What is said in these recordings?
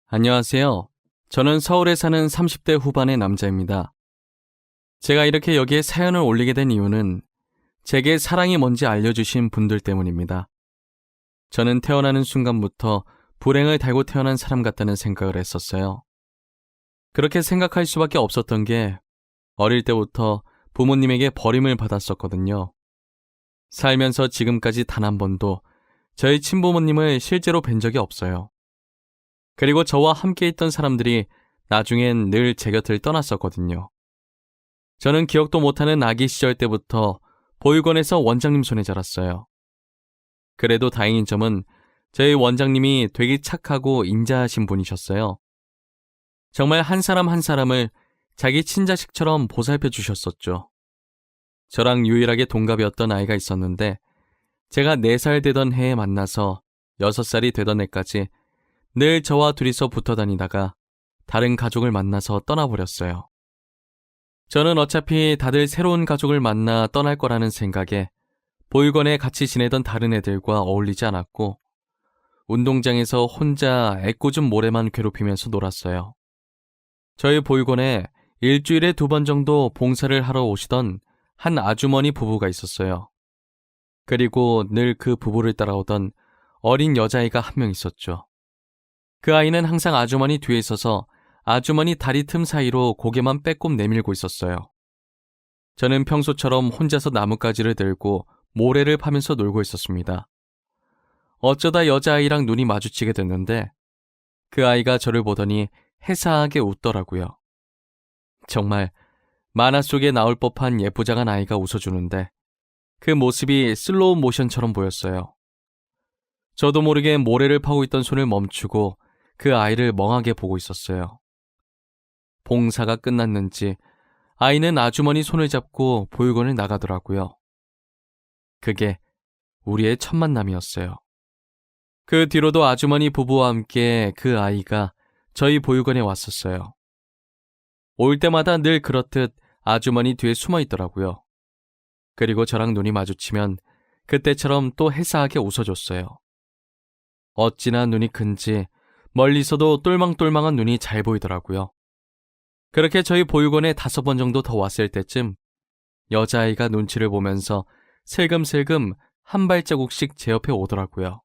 안녕하세요. 저는 서울에 사는 30대 후반의 남자입니다. 제가 이렇게 여기에 사연을 올리게 된 이유는 제게 사랑이 뭔지 알려주신 분들 때문입니다. 저는 태어나는 순간부터 불행을 달고 태어난 사람 같다는 생각을 했었어요. 그렇게 생각할 수밖에 없었던 게 어릴 때부터 부모님에게 버림을 받았었거든요. 살면서 지금까지 단 한 번도 저희 친부모님을 실제로 뵌 적이 없어요. 그리고 저와 함께 있던 사람들이 나중엔 늘 제 곁을 떠났었거든요. 저는 기억도 못하는 아기 시절 때부터 보육원에서 원장님 손에 자랐어요. 그래도 다행인 점은 저희 원장님이 되게 착하고 인자하신 분이셨어요. 정말 한 사람 한 사람을 자기 친자식처럼 보살펴 주셨었죠. 저랑 유일하게 동갑이었던 아이가 있었는데 제가 4살 되던 해에 만나서 6살이 되던 해까지 늘 저와 둘이서 붙어 다니다가 다른 가족을 만나서 떠나버렸어요. 저는 어차피 다들 새로운 가족을 만나 떠날 거라는 생각에 보육원에 같이 지내던 다른 애들과 어울리지 않았고 운동장에서 혼자 애꿎은 모래만 괴롭히면서 놀았어요. 저희 보육원에 일주일에 2번 정도 봉사를 하러 오시던 한 아주머니 부부가 있었어요. 그리고 늘 그 부부를 따라오던 어린 여자아이가 한 명 있었죠. 그 아이는 항상 아주머니 뒤에 있어서 아주머니 다리 틈 사이로 고개만 빼꼼 내밀고 있었어요. 저는 평소처럼 혼자서 나뭇가지를 들고 모래를 파면서 놀고 있었습니다. 어쩌다 여자아이랑 눈이 마주치게 됐는데 그 아이가 저를 보더니 해사하게 웃더라고요. 정말 만화 속에 나올 법한 예쁘장한 아이가 웃어주는데 그 모습이 슬로우 모션처럼 보였어요. 저도 모르게 모래를 파고 있던 손을 멈추고 그 아이를 멍하게 보고 있었어요. 봉사가 끝났는지 아이는 아주머니 손을 잡고 보육원을 나가더라고요. 그게 우리의 첫 만남이었어요. 그 뒤로도 아주머니 부부와 함께 그 아이가 저희 보육원에 왔었어요. 올 때마다 늘 그렇듯 아주머니 뒤에 숨어 있더라고요. 그리고 저랑 눈이 마주치면 그때처럼 또 해사하게 웃어줬어요. 어찌나 눈이 큰지 멀리서도 똘망똘망한 눈이 잘 보이더라고요. 그렇게 저희 보육원에 5번 정도 더 왔을 때쯤 여자아이가 눈치를 보면서 슬금슬금 한 발자국씩 제 옆에 오더라고요.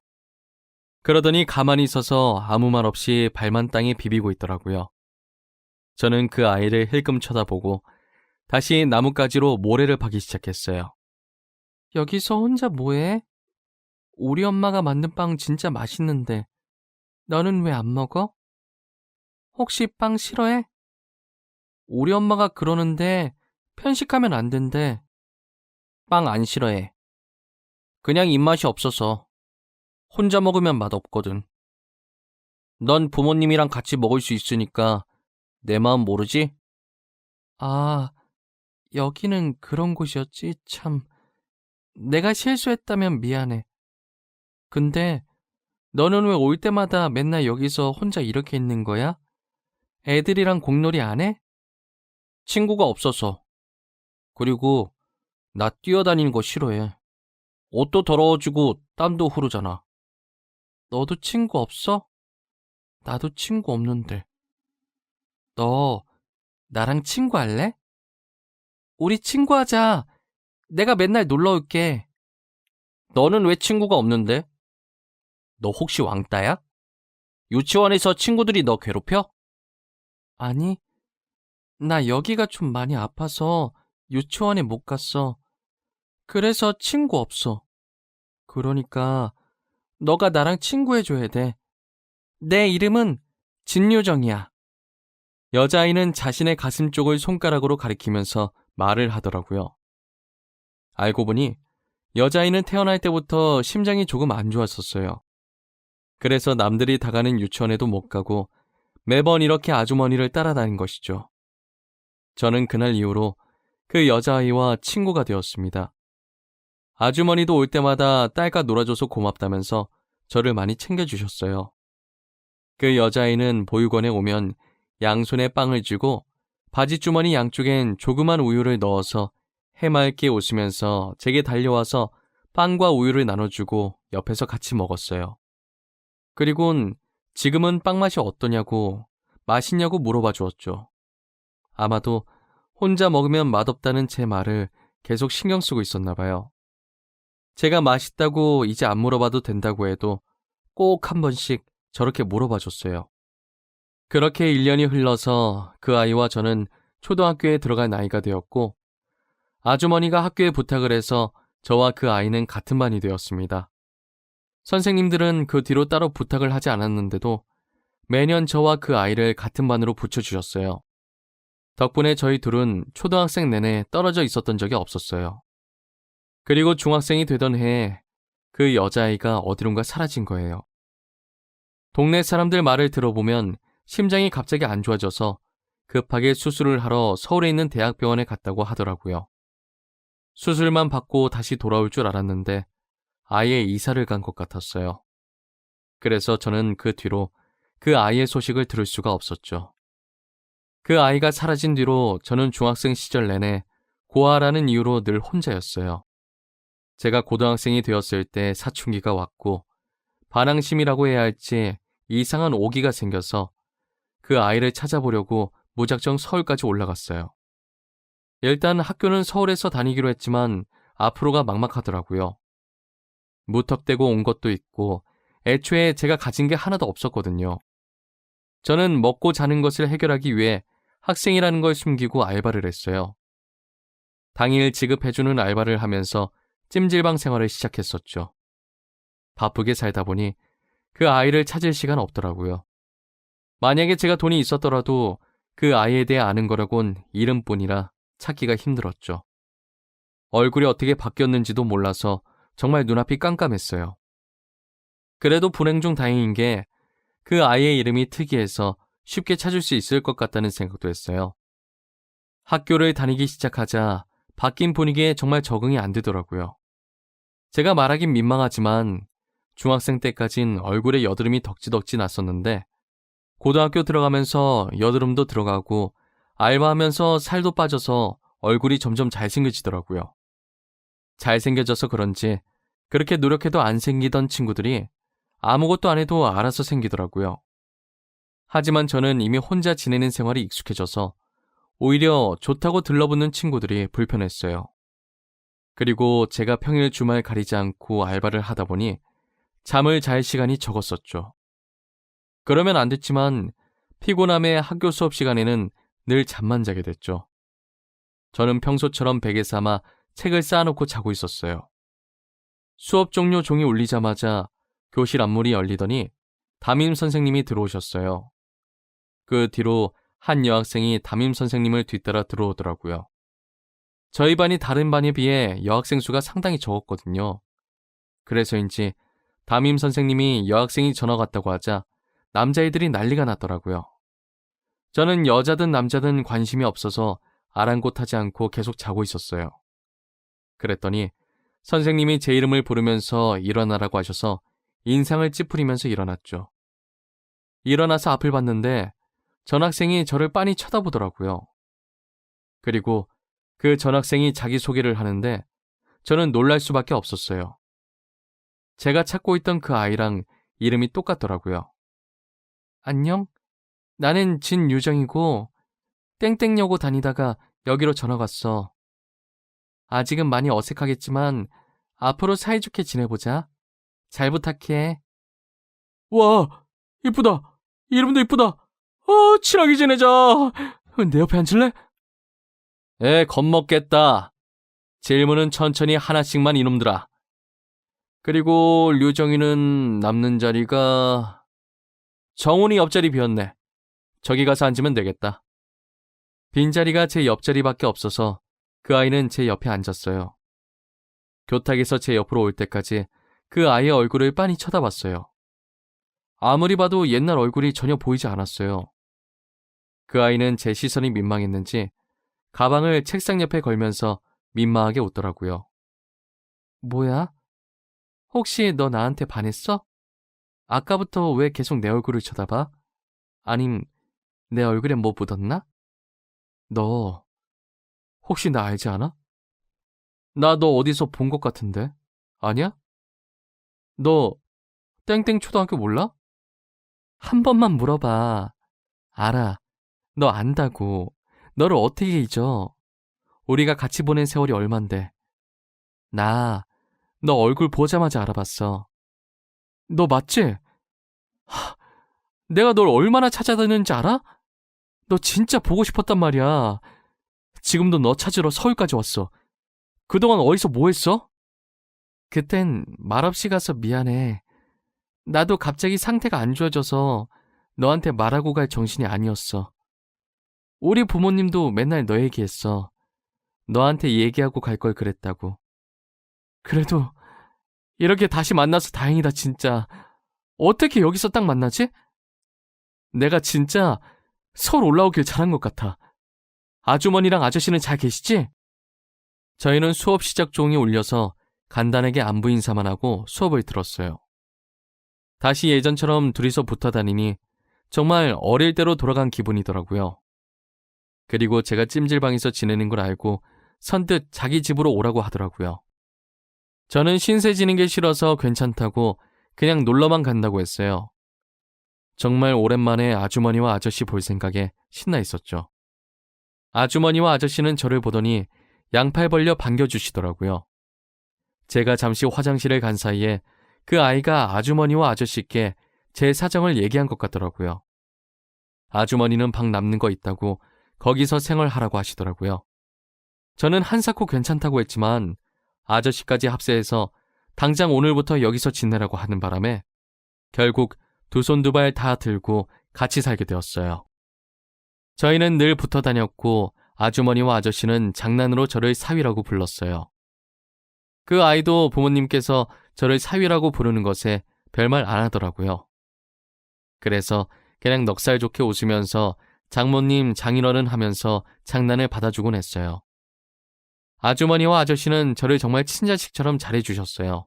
그러더니 가만히 서서 아무 말 없이 발만 땅에 비비고 있더라고요. 저는 그 아이를 힐끔 쳐다보고 다시 나뭇가지로 모래를 파기 시작했어요. 여기서 혼자 뭐해? 우리 엄마가 만든 빵 진짜 맛있는데 너는 왜 안 먹어? 혹시 빵 싫어해? 우리 엄마가 그러는데 편식하면 안 된대. 빵 안 싫어해. 그냥 입맛이 없어서. 혼자 먹으면 맛없거든. 넌 부모님이랑 같이 먹을 수 있으니까 내 마음 모르지? 아, 여기는 그런 곳이었지. 참. 내가 실수했다면 미안해. 근데 너는 왜 올 때마다 맨날 여기서 혼자 이렇게 있는 거야? 애들이랑 공놀이 안 해? 친구가 없어서. 그리고 나 뛰어다니는 거 싫어해. 옷도 더러워지고 땀도 흐르잖아. 너도 친구 없어? 나도 친구 없는데. 너 나랑 친구할래? 우리 친구하자. 내가 맨날 놀러 올게. 너는 왜 친구가 없는데? 너 혹시 왕따야? 유치원에서 친구들이 너 괴롭혀? 아니, 나 여기가 좀 많이 아파서 유치원에 못 갔어. 그래서 친구 없어. 그러니까 너가 나랑 친구해줘야 돼. 내 이름은 진유정이야. 여자아이는 자신의 가슴 쪽을 손가락으로 가리키면서 말을 하더라고요. 알고 보니 여자아이는 태어날 때부터 심장이 조금 안 좋았었어요. 그래서 남들이 다 가는 유치원에도 못 가고 매번 이렇게 아주머니를 따라다닌 것이죠. 저는 그날 이후로 그 여자아이와 친구가 되었습니다. 아주머니도 올 때마다 딸과 놀아줘서 고맙다면서 저를 많이 챙겨주셨어요. 그 여자아이는 보육원에 오면 양손에 빵을 쥐고 바지주머니 양쪽엔 조그만 우유를 넣어서 해맑게 웃으면서 제게 달려와서 빵과 우유를 나눠주고 옆에서 같이 먹었어요. 그리곤 지금은 빵 맛이 어떠냐고, 맛있냐고 물어봐 주었죠. 아마도 혼자 먹으면 맛없다는 제 말을 계속 신경 쓰고 있었나 봐요. 제가 맛있다고 이제 안 물어봐도 된다고 해도 꼭 한 번씩 저렇게 물어봐 줬어요. 그렇게 1년이 흘러서 그 아이와 저는 초등학교에 들어갈 나이가 되었고, 아주머니가 학교에 부탁을 해서 저와 그 아이는 같은 반이 되었습니다. 선생님들은 그 뒤로 따로 부탁을 하지 않았는데도 매년 저와 그 아이를 같은 반으로 붙여주셨어요. 덕분에 저희 둘은 초등학생 내내 떨어져 있었던 적이 없었어요. 그리고 중학생이 되던 해에 그 여자아이가 어디론가 사라진 거예요. 동네 사람들 말을 들어보면 심장이 갑자기 안 좋아져서 급하게 수술을 하러 서울에 있는 대학병원에 갔다고 하더라고요. 수술만 받고 다시 돌아올 줄 알았는데 아예 이사를 간 것 같았어요. 그래서 저는 그 뒤로 그 아이의 소식을 들을 수가 없었죠. 그 아이가 사라진 뒤로 저는 중학생 시절 내내 고아라는 이유로 늘 혼자였어요. 제가 고등학생이 되었을 때 사춘기가 왔고 반항심이라고 해야 할지 이상한 오기가 생겨서 그 아이를 찾아보려고 무작정 서울까지 올라갔어요. 일단 학교는 서울에서 다니기로 했지만 앞으로가 막막하더라고요. 무턱대고 온 것도 있고 애초에 제가 가진 게 하나도 없었거든요. 저는 먹고 자는 것을 해결하기 위해 학생이라는 걸 숨기고 알바를 했어요. 당일 지급해주는 알바를 하면서 찜질방 생활을 시작했었죠. 바쁘게 살다 보니 그 아이를 찾을 시간 없더라고요. 만약에 제가 돈이 있었더라도 그 아이에 대해 아는 거라곤 이름뿐이라 찾기가 힘들었죠. 얼굴이 어떻게 바뀌었는지도 몰라서 정말 눈앞이 깜깜했어요. 그래도 불행 중 다행인 게 그 아이의 이름이 특이해서 쉽게 찾을 수 있을 것 같다는 생각도 했어요. 학교를 다니기 시작하자 바뀐 분위기에 정말 적응이 안 되더라고요. 제가 말하긴 민망하지만 중학생 때까진 얼굴에 여드름이 덕지덕지 났었는데 고등학교 들어가면서 여드름도 들어가고 알바하면서 살도 빠져서 얼굴이 점점 잘생겨지더라고요. 잘생겨져서 그런지 그렇게 노력해도 안 생기던 친구들이 아무것도 안 해도 알아서 생기더라고요. 하지만 저는 이미 혼자 지내는 생활이 익숙해져서 오히려 좋다고 들러붙는 친구들이 불편했어요. 그리고 제가 평일 주말 가리지 않고 알바를 하다 보니 잠을 잘 시간이 적었었죠. 그러면 안 됐지만 피곤함에 학교 수업 시간에는 늘 잠만 자게 됐죠. 저는 평소처럼 베개 삼아 책을 쌓아놓고 자고 있었어요. 수업 종료 종이 울리자마자 교실 앞문이 열리더니 담임 선생님이 들어오셨어요. 그 뒤로 한 여학생이 담임 선생님을 뒤따라 들어오더라고요. 저희 반이 다른 반에 비해 여학생 수가 상당히 적었거든요. 그래서인지 담임 선생님이 여학생이 전학 왔다고 하자 남자애들이 난리가 났더라고요. 저는 여자든 남자든 관심이 없어서 아랑곳하지 않고 계속 자고 있었어요. 그랬더니 선생님이 제 이름을 부르면서 일어나라고 하셔서 인상을 찌푸리면서 일어났죠. 일어나서 앞을 봤는데 전학생이 저를 빤히 쳐다보더라고요. 그리고 그 전학생이 자기소개를 하는데 저는 놀랄 수밖에 없었어요. 제가 찾고 있던 그 아이랑 이름이 똑같더라고요. 안녕? 나는 진유정이고 땡땡여고 다니다가 여기로 전학 왔어. 아직은 많이 어색하겠지만 앞으로 사이좋게 지내보자. 잘 부탁해. 와, 이쁘다. 이름도 이쁘다. 친하게 지내자. 내 옆에 앉을래? 겁먹겠다. 질문은 천천히 하나씩만 이놈들아. 그리고 류정이는 남는 자리가... 정훈이 옆자리 비었네. 저기 가서 앉으면 되겠다. 빈자리가 제 옆자리밖에 없어서 그 아이는 제 옆에 앉았어요. 교탁에서 제 옆으로 올 때까지 그 아이의 얼굴을 빤히 쳐다봤어요. 아무리 봐도 옛날 얼굴이 전혀 보이지 않았어요. 그 아이는 제 시선이 민망했는지 가방을 책상 옆에 걸면서 민망하게 웃더라고요. 뭐야? 혹시 너 나한테 반했어? 아까부터 왜 계속 내 얼굴을 쳐다봐? 아님 내 얼굴에 뭐 묻었나? 너 혹시 나 알지 않아? 나 너 어디서 본 것 같은데? 아니야? 너 땡땡 초등학교 몰라? 한 번만 물어봐. 알아. 너 안다고. 너를 어떻게 잊어? 우리가 같이 보낸 세월이 얼만데. 나, 너 얼굴 보자마자 알아봤어. 너 맞지? 하, 내가 널 얼마나 찾아다녔는지 알아? 너 진짜 보고 싶었단 말이야. 지금도 너 찾으러 서울까지 왔어. 그동안 어디서 뭐 했어? 그땐 말없이 가서 미안해. 나도 갑자기 상태가 안 좋아져서 너한테 말하고 갈 정신이 아니었어. 우리 부모님도 맨날 너 얘기했어. 너한테 얘기하고 갈 걸 그랬다고. 그래도 이렇게 다시 만나서 다행이다, 진짜. 어떻게 여기서 딱 만나지? 내가 진짜 서울 올라오길 잘한 것 같아. 아주머니랑 아저씨는 잘 계시지? 저희는 수업 시작 종이 울려서 간단하게 안부 인사만 하고 수업을 들었어요. 다시 예전처럼 둘이서 붙어 다니니 정말 어릴 때로 돌아간 기분이더라고요. 그리고 제가 찜질방에서 지내는 걸 알고 선뜻 자기 집으로 오라고 하더라고요. 저는 신세 지는 게 싫어서 괜찮다고 그냥 놀러만 간다고 했어요. 정말 오랜만에 아주머니와 아저씨 볼 생각에 신나 있었죠. 아주머니와 아저씨는 저를 보더니 양팔 벌려 반겨주시더라고요. 제가 잠시 화장실을 간 사이에 그 아이가 아주머니와 아저씨께 제 사정을 얘기한 것 같더라고요. 아주머니는 방 남는 거 있다고 거기서 생활하라고 하시더라고요. 저는 한사코 괜찮다고 했지만 아저씨까지 합세해서 당장 오늘부터 여기서 지내라고 하는 바람에 결국 두 손 두 발 다 들고 같이 살게 되었어요. 저희는 늘 붙어 다녔고 아주머니와 아저씨는 장난으로 저를 사위라고 불렀어요. 그 아이도 부모님께서 저를 사위라고 부르는 것에 별말 안 하더라고요. 그래서 그냥 넉살 좋게 웃으면서 장모님, 장인어른 하면서 장난을 받아주곤 했어요. 아주머니와 아저씨는 저를 정말 친자식처럼 잘해주셨어요.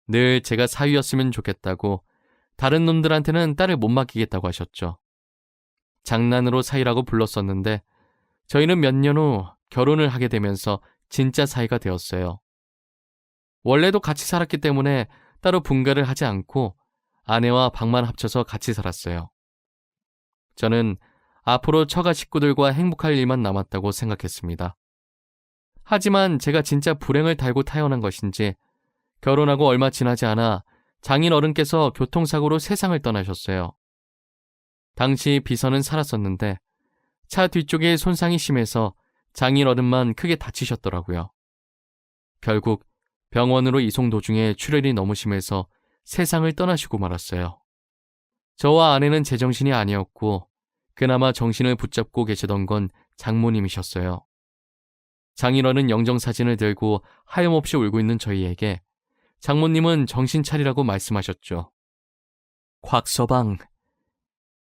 늘 제가 사위였으면 좋겠다고 다른 놈들한테는 딸을 못 맡기겠다고 하셨죠. 장난으로 사위라고 불렀었는데 저희는 몇 년 후 결혼을 하게 되면서 진짜 사이가 되었어요. 원래도 같이 살았기 때문에 따로 분가를 하지 않고 아내와 방만 합쳐서 같이 살았어요. 저는 앞으로 처가 식구들과 행복할 일만 남았다고 생각했습니다. 하지만 제가 진짜 불행을 달고 태어난 것인지 결혼하고 얼마 지나지 않아 장인어른께서 교통사고로 세상을 떠나셨어요. 당시 비서는 살았었는데 차 뒤쪽에 손상이 심해서 장인어른만 크게 다치셨더라고요. 결국 병원으로 이송 도중에 출혈이 너무 심해서 세상을 떠나시고 말았어요. 저와 아내는 제정신이 아니었고 그나마 정신을 붙잡고 계시던 건 장모님이셨어요. 장인어른 영정사진을 들고 하염없이 울고 있는 저희에게 장모님은 정신 차리라고 말씀하셨죠. 곽서방,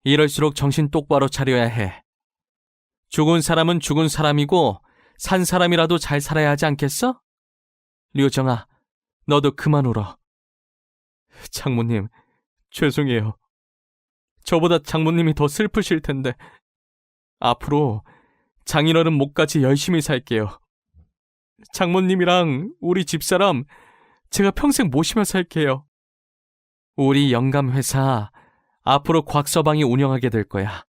이럴수록 정신 똑바로 차려야 해. 죽은 사람은 죽은 사람이고 산 사람이라도 잘 살아야 하지 않겠어? 류정아, 너도 그만 울어. 장모님, 죄송해요. 저보다 장모님이 더 슬프실 텐데 앞으로 장인어른 목까지 열심히 살게요. 장모님이랑 우리 집사람 제가 평생 모시며 살게요. 우리 영감회사 앞으로 곽서방이 운영하게 될 거야.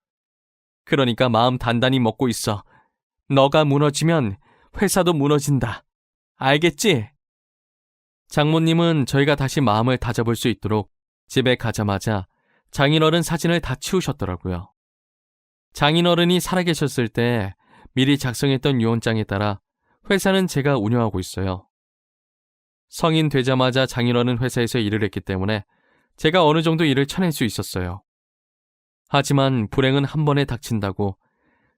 그러니까 마음 단단히 먹고 있어. 너가 무너지면 회사도 무너진다. 알겠지? 장모님은 저희가 다시 마음을 다잡을 수 있도록 집에 가자마자 장인어른 사진을 다 치우셨더라고요. 장인어른이 살아계셨을 때 미리 작성했던 유언장에 따라 회사는 제가 운영하고 있어요. 성인 되자마자 장인어른 회사에서 일을 했기 때문에 제가 어느 정도 일을 쳐낼 수 있었어요. 하지만 불행은 한 번에 닥친다고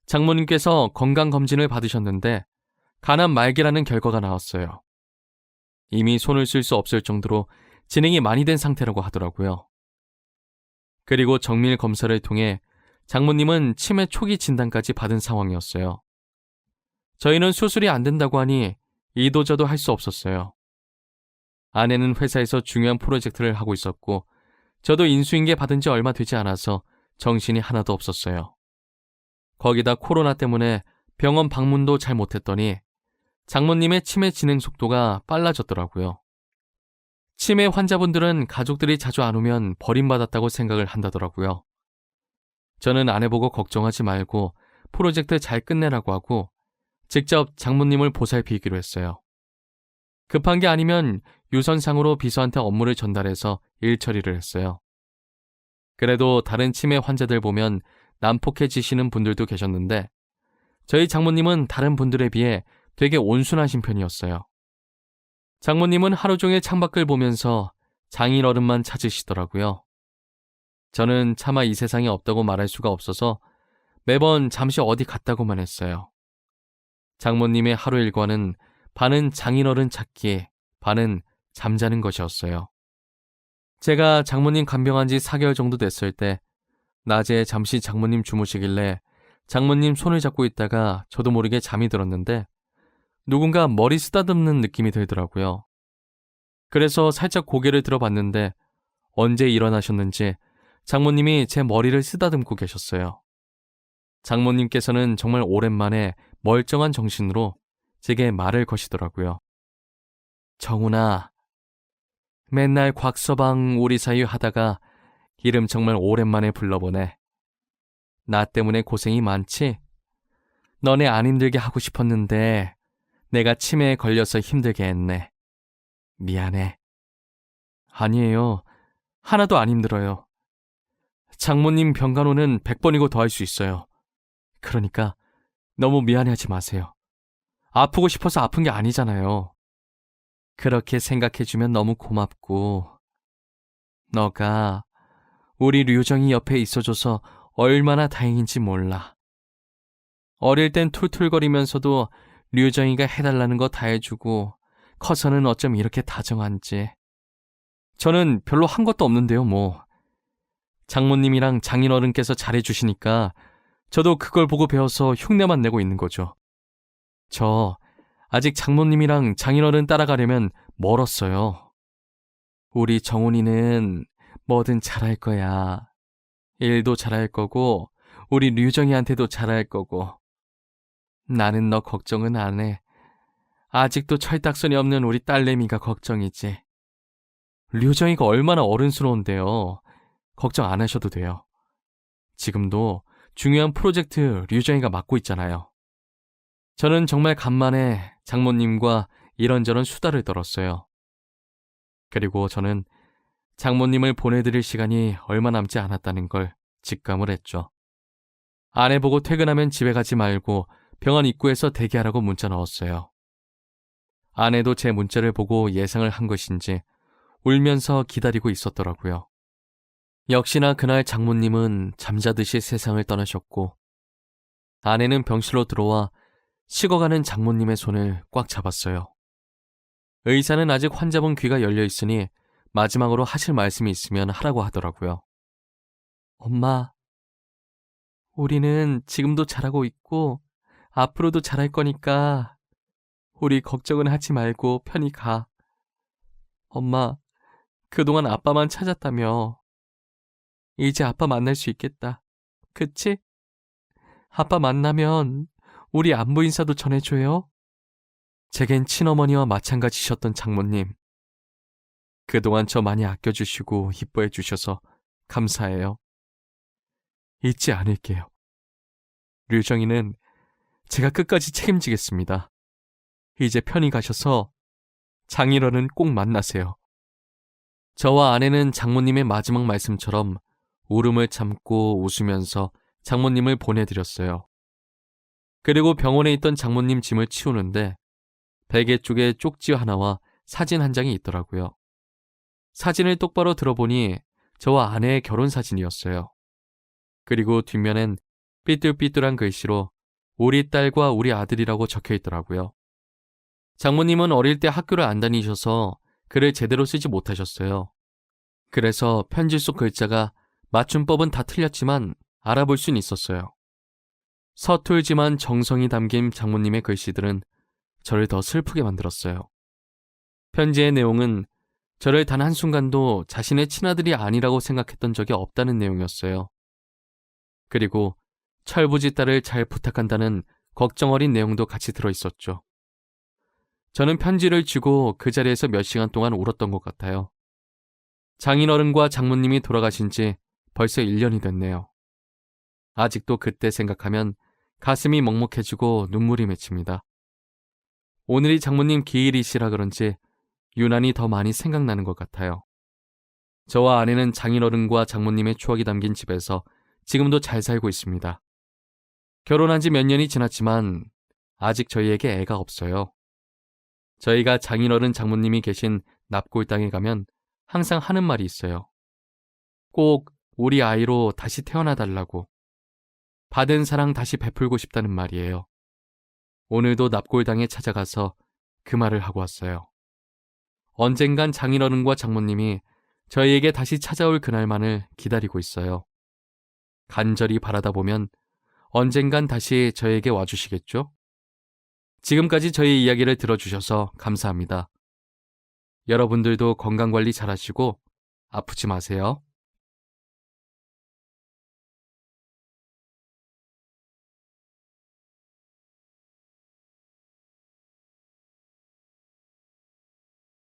장모님께서 건강검진을 받으셨는데 간암 말기라는 결과가 나왔어요. 이미 손을 쓸 수 없을 정도로 진행이 많이 된 상태라고 하더라고요. 그리고 정밀 검사를 통해 장모님은 치매 초기 진단까지 받은 상황이었어요. 저희는 수술이 안 된다고 하니 이도저도 할 수 없었어요. 아내는 회사에서 중요한 프로젝트를 하고 있었고 저도 인수인계 받은 지 얼마 되지 않아서 정신이 하나도 없었어요. 거기다 코로나 때문에 병원 방문도 잘 못했더니 장모님의 치매 진행 속도가 빨라졌더라고요. 치매 환자분들은 가족들이 자주 안 오면 버림받았다고 생각을 한다더라고요. 저는 아내 보고 걱정하지 말고 프로젝트 잘 끝내라고 하고 직접 장모님을 보살피기로 했어요. 급한 게 아니면 유선상으로 비서한테 업무를 전달해서 일 처리를 했어요. 그래도 다른 치매 환자들 보면 난폭해지시는 분들도 계셨는데 저희 장모님은 다른 분들에 비해 되게 온순하신 편이었어요. 장모님은 하루 종일 창밖을 보면서 장인어른만 찾으시더라고요. 저는 차마 이 세상에 없다고 말할 수가 없어서 매번 잠시 어디 갔다고만 했어요. 장모님의 하루 일과는 반은 장인어른 찾기, 반은 잠자는 것이었어요. 제가 장모님 간병한 지 4개월 정도 됐을 때 낮에 잠시 장모님 주무시길래 장모님 손을 잡고 있다가 저도 모르게 잠이 들었는데 누군가 머리 쓰다듬는 느낌이 들더라고요. 그래서 살짝 고개를 들어봤는데 언제 일어나셨는지 장모님이 제 머리를 쓰다듬고 계셨어요. 장모님께서는 정말 오랜만에 멀쩡한 정신으로 제게 말을 거시더라고요. 정훈아, 맨날 곽서방 우리 사이 하다가 이름 정말 오랜만에 불러보네. 나 때문에 고생이 많지? 너네 안 힘들게 하고 싶었는데 내가 치매에 걸려서 힘들게 했네. 미안해. 아니에요. 하나도 안 힘들어요. 장모님 병간호는 100번이고 더 할 수 있어요. 그러니까 너무 미안해하지 마세요. 아프고 싶어서 아픈 게 아니잖아요. 그렇게 생각해주면 너무 고맙고 너가 우리 류정이 옆에 있어줘서 얼마나 다행인지 몰라. 어릴 땐 툴툴거리면서도 류정이가 해달라는 거 다 해주고 커서는 어쩜 이렇게 다정한지. 저는 별로 한 것도 없는데요, 뭐. 장모님이랑 장인어른께서 잘해주시니까 저도 그걸 보고 배워서 흉내만 내고 있는 거죠. 저 아직 장모님이랑 장인어른 따라가려면 멀었어요. 우리 정훈이는 뭐든 잘할 거야. 일도 잘할 거고 우리 류정이한테도 잘할 거고. 나는 너 걱정은 안 해. 아직도 철딱선이 없는 우리 딸내미가 걱정이지. 류정이가 얼마나 어른스러운데요. 걱정 안 하셔도 돼요. 지금도 중요한 프로젝트 류정이가 맡고 있잖아요. 저는 정말 간만에 장모님과 이런저런 수다를 떨었어요. 그리고 저는 장모님을 보내드릴 시간이 얼마 남지 않았다는 걸 직감을 했죠. 아내 보고 퇴근하면 집에 가지 말고 병원 입구에서 대기하라고 문자 넣었어요. 아내도 제 문자를 보고 예상을 한 것인지 울면서 기다리고 있었더라고요. 역시나 그날 장모님은 잠자듯이 세상을 떠나셨고 아내는 병실로 들어와 식어가는 장모님의 손을 꽉 잡았어요. 의사는 아직 환자분 귀가 열려 있으니 마지막으로 하실 말씀이 있으면 하라고 하더라고요. 엄마, 우리는 지금도 잘하고 있고 앞으로도 잘할 거니까 우리 걱정은 하지 말고 편히 가. 엄마, 그동안 아빠만 찾았다며. 이제 아빠 만날 수 있겠다. 그치? 아빠 만나면 우리 안부 인사도 전해줘요. 제겐 친어머니와 마찬가지셨던 장모님. 그동안 저 많이 아껴주시고 이뻐해 주셔서 감사해요. 잊지 않을게요. 류정이는 제가 끝까지 책임지겠습니다. 이제 편히 가셔서 장인어른 꼭 만나세요. 저와 아내는 장모님의 마지막 말씀처럼 울음을 참고 웃으면서 장모님을 보내드렸어요. 그리고 병원에 있던 장모님 짐을 치우는데 베개 쪽에 쪽지 하나와 사진 한 장이 있더라고요. 사진을 똑바로 들어보니 저와 아내의 결혼 사진이었어요. 그리고 뒷면엔 삐뚤삐뚤한 글씨로 우리 딸과 우리 아들이라고 적혀 있더라고요. 장모님은 어릴 때 학교를 안 다니셔서 글을 제대로 쓰지 못하셨어요. 그래서 편지 속 글자가 맞춤법은 다 틀렸지만 알아볼 순 있었어요. 서툴지만 정성이 담긴 장모님의 글씨들은 저를 더 슬프게 만들었어요. 편지의 내용은 저를 단 한순간도 자신의 친아들이 아니라고 생각했던 적이 없다는 내용이었어요. 그리고 철부지 딸을 잘 부탁한다는 걱정 어린 내용도 같이 들어있었죠. 저는 편지를 쥐고 그 자리에서 몇 시간 동안 울었던 것 같아요. 장인어른과 장모님이 돌아가신 지 벌써 1년이 됐네요. 아직도 그때 생각하면 가슴이 먹먹해지고 눈물이 맺힙니다. 오늘이 장모님 기일이시라 그런지 유난히 더 많이 생각나는 것 같아요. 저와 아내는 장인어른과 장모님의 추억이 담긴 집에서 지금도 잘 살고 있습니다. 결혼한 지 몇 년이 지났지만 아직 저희에게 애가 없어요. 저희가 장인어른 장모님이 계신 납골 땅에 가면 항상 하는 말이 있어요. 꼭 우리 아이로 다시 태어나달라고. 받은 사랑 다시 베풀고 싶다는 말이에요. 오늘도 납골당에 찾아가서 그 말을 하고 왔어요. 언젠간 장인어른과 장모님이 저희에게 다시 찾아올 그날만을 기다리고 있어요. 간절히 바라다 보면 언젠간 다시 저에게 와주시겠죠? 지금까지 저희 이야기를 들어주셔서 감사합니다. 여러분들도 건강관리 잘하시고 아프지 마세요.